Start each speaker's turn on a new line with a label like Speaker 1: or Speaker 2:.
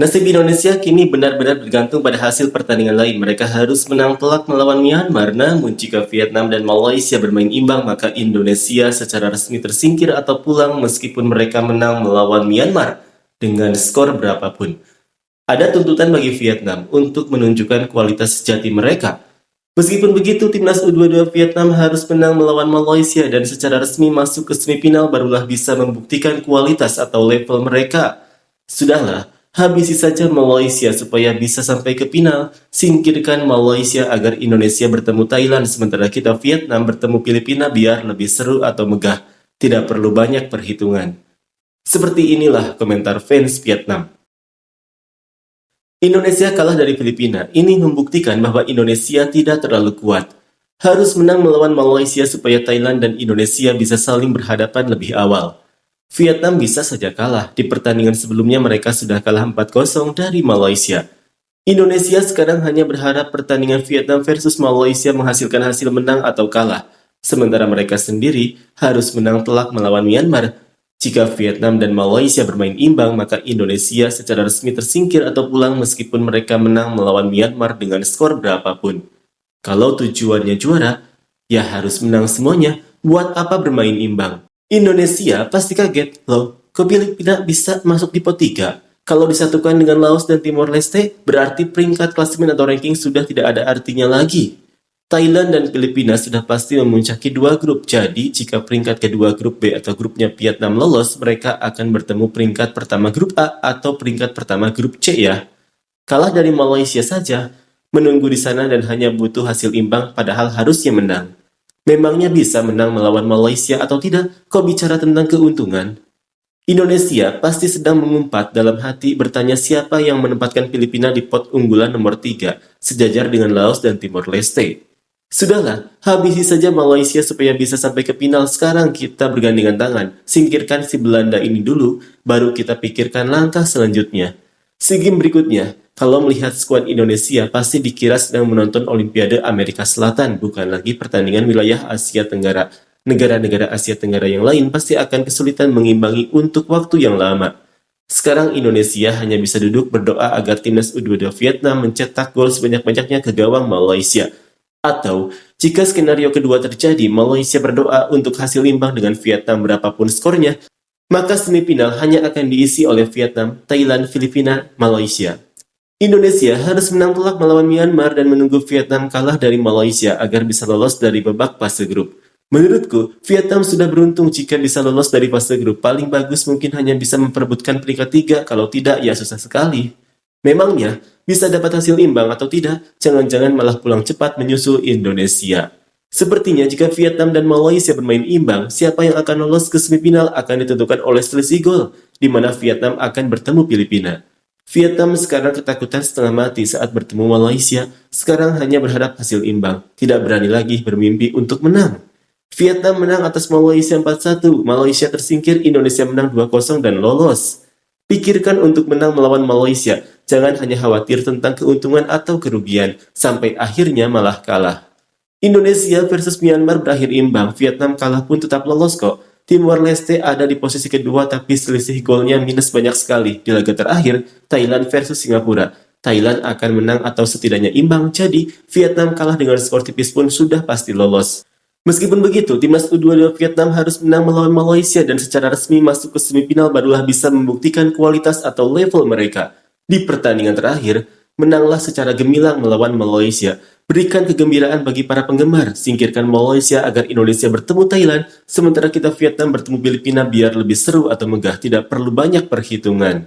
Speaker 1: Nasib Indonesia kini benar-benar bergantung pada hasil pertandingan lain. Mereka harus menang telak melawan Myanmar, namun jika Vietnam dan Malaysia bermain imbang, maka Indonesia secara resmi tersingkir atau pulang meskipun mereka menang melawan Myanmar dengan skor berapapun. Ada tuntutan bagi Vietnam untuk menunjukkan kualitas sejati mereka. Meskipun begitu, timnas U22 Vietnam harus menang melawan Malaysia dan secara resmi masuk ke semifinal barulah bisa membuktikan kualitas atau level mereka. Sudahlah, habisi saja Malaysia supaya bisa sampai ke final. Singkirkan Malaysia agar Indonesia bertemu Thailand, sementara kita Vietnam bertemu Filipina biar lebih seru atau megah. Tidak perlu banyak perhitungan. Seperti inilah komentar fans Vietnam. Indonesia kalah dari Filipina. Ini membuktikan bahwa Indonesia tidak terlalu kuat. Harus menang melawan Malaysia supaya Thailand dan Indonesia bisa saling berhadapan lebih awal. Vietnam bisa saja kalah. Di pertandingan sebelumnya mereka sudah kalah 4-0 dari Malaysia. Indonesia sekarang hanya berharap pertandingan Vietnam versus Malaysia menghasilkan hasil menang atau kalah. Sementara mereka sendiri harus menang telak melawan Myanmar. Jika Vietnam dan Malaysia bermain imbang, maka Indonesia secara resmi tersingkir atau pulang meskipun mereka menang melawan Myanmar dengan skor berapapun. Kalau tujuannya juara, ya harus menang semuanya. Buat apa bermain imbang? Indonesia pasti kaget, loh, kok Filipina bisa masuk di pot 3? Kalau disatukan dengan Laos dan Timor Leste, berarti peringkat klasemen atau ranking sudah tidak ada artinya lagi. Thailand dan Filipina sudah pasti memuncaki dua grup, jadi jika peringkat kedua grup B atau grupnya Vietnam lolos, mereka akan bertemu peringkat pertama grup A atau peringkat pertama grup C ya. Kalah dari Malaysia saja, menunggu di sana dan hanya butuh hasil imbang padahal harusnya menang. Memangnya bisa menang melawan Malaysia atau tidak? Kok bicara tentang keuntungan? Indonesia pasti sedang mengumpat dalam hati bertanya siapa yang menempatkan Filipina di pot unggulan nomor 3, sejajar dengan Laos dan Timor Leste. Sudahlah, habisi saja Malaysia supaya bisa sampai ke final. Sekarang kita bergandengan tangan, singkirkan si Belanda ini dulu, baru kita pikirkan langkah selanjutnya. Si game berikutnya, kalau melihat skuad Indonesia pasti dikira sedang menonton Olimpiade Amerika Selatan, bukan lagi pertandingan wilayah Asia Tenggara. Negara-negara Asia Tenggara yang lain pasti akan kesulitan mengimbangi untuk waktu yang lama. Sekarang Indonesia hanya bisa duduk berdoa agar timnas U22 Vietnam mencetak gol sebanyak-banyaknya ke gawang Malaysia. Atau, jika skenario kedua terjadi, Malaysia berdoa untuk hasil imbang dengan Vietnam berapapun skornya, maka semifinal hanya akan diisi oleh Vietnam, Thailand, Filipina, Malaysia. Indonesia harus menang telak melawan Myanmar dan menunggu Vietnam kalah dari Malaysia agar bisa lolos dari babak fase grup. Menurutku, Vietnam sudah beruntung jika bisa lolos dari fase grup. Paling bagus mungkin hanya bisa memperebutkan peringkat 3, kalau tidak ya susah sekali. Memangnya, bisa dapat hasil imbang atau tidak? Jangan-jangan malah pulang cepat menyusul Indonesia. Sepertinya jika Vietnam dan Malaysia bermain imbang, siapa yang akan lolos ke semifinal akan ditentukan oleh selisih gol, di mana Vietnam akan bertemu Filipina. Vietnam sekarang ketakutan setengah mati saat bertemu Malaysia, sekarang hanya berharap hasil imbang, tidak berani lagi bermimpi untuk menang. Vietnam menang atas Malaysia 4-1, Malaysia tersingkir, Indonesia menang 2-0 dan lolos. Pikirkan untuk menang melawan Malaysia, jangan hanya khawatir tentang keuntungan atau kerugian, sampai akhirnya malah kalah. Indonesia versus Myanmar berakhir imbang, Vietnam kalah pun tetap lolos kok. Timor Leste ada di posisi kedua tapi selisih golnya minus banyak sekali. Di laga terakhir, Thailand versus Singapura. Thailand akan menang atau setidaknya imbang, jadi Vietnam kalah dengan skor tipis pun sudah pasti lolos. Meskipun begitu, timnas U22 Vietnam harus menang melawan Malaysia dan secara resmi masuk ke semifinal barulah bisa membuktikan kualitas atau level mereka. Di pertandingan terakhir, menanglah secara gemilang melawan Malaysia. Berikan kegembiraan bagi para penggemar, singkirkan Malaysia agar Indonesia bertemu Thailand, sementara kita Vietnam bertemu Filipina biar lebih seru atau megah, tidak perlu banyak perhitungan.